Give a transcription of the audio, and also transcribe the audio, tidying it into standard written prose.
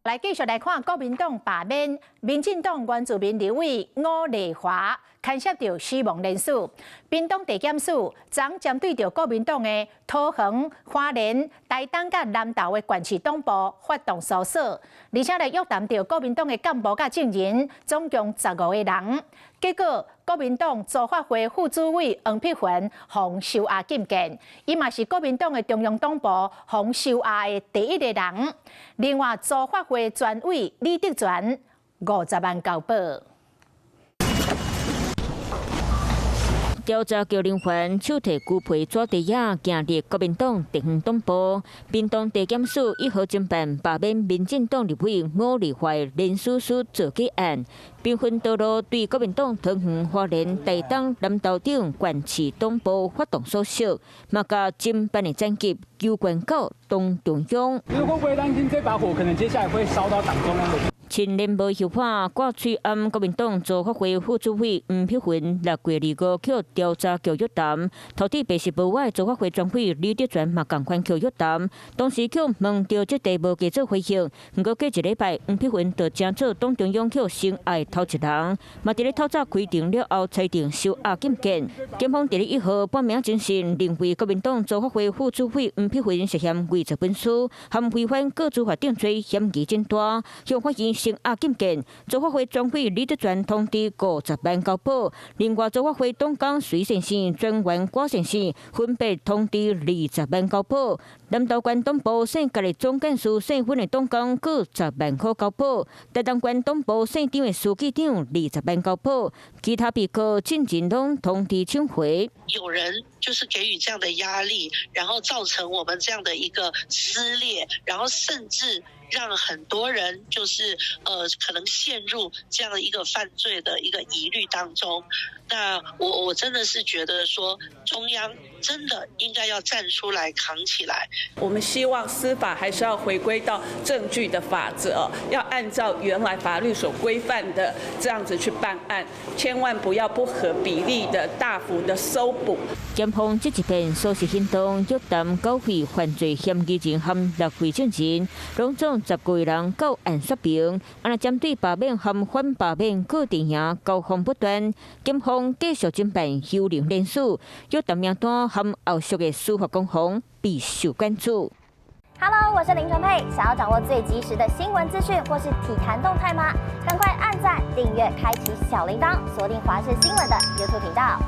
来继续来看国民党罢免民进党原住民立委吴丽华，牵涉到死亡人数。屏东地检署昨针对着国民党的桃园、花莲、台东甲南投的县市党部发动搜索，而且来约谈到国民党的干部甲证人，总共15个人。结果，国民党组发会副主委黄碧云防收押禁见，伊嘛是国民党的中央党部防收押的第一个人。另外，组发会专委李德全50万交保。调查局人员手提牛皮纸袋仔行入国民党地方党部，屏东地检署1号侦办罢免民进党立委吴丽华连续诉造假案，兵分道路对国民党桃园、花莲、台东、南投等县市党部发动搜索，嘛甲侦办的战绩攸关到党中央。会不会担心这把火可能接下来会烧到党中央的？前联无后怕挂喙案国民党组发会副主委黄碧云6月25日调查局约谈，土地白事部外组发会专委李德全嘛共款去约谈，当时去问到这题无加做回应，不过过一礼拜黄碧云就正做党中央去先爱头一人，嘛伫咧透早规定了后裁定收押禁见。检方伫咧1号半暝精神认为国民党组发会副主委黄碧云涉嫌伪造文书，含违反各自法定罪嫌疑真大，向法院先押禁见。组发会专委李德全通知50万交保，另外组发会董监徐先生、专员郭先生分别通知20万交保。南投县党部省家的总干事省份的董监各10万块交保，台东县党部省长的书记长20万交保，其他被告进前拢通知撤回。有人就是给予这样的压力，然后造成我们这样的一个撕裂，然后甚至让很多人就是可能陷入这样的一个犯罪的一个疑虑当中。那我真的是觉得说，中央真的应该要站出来扛起来。我们希望司法还是要回归到证据的法则，要按照原来法律所规范的这样子去办案，千万不要不合比例的大幅的搜捕。检方这一遍搜索行动约谈9位犯罪嫌疑人含6位证人，拢总10个人到案说明。按针对罢免含反罢免各阵营交锋不断，检方继续侦办幽灵连署，约谈名单含后续的司法攻防备受关注。Hello， 我是林纯佩。想要掌握最及时的新闻资讯或是体坛动态吗？赶快按赞、订阅、开启小铃铛，锁定华视新闻的 YouTube 频道。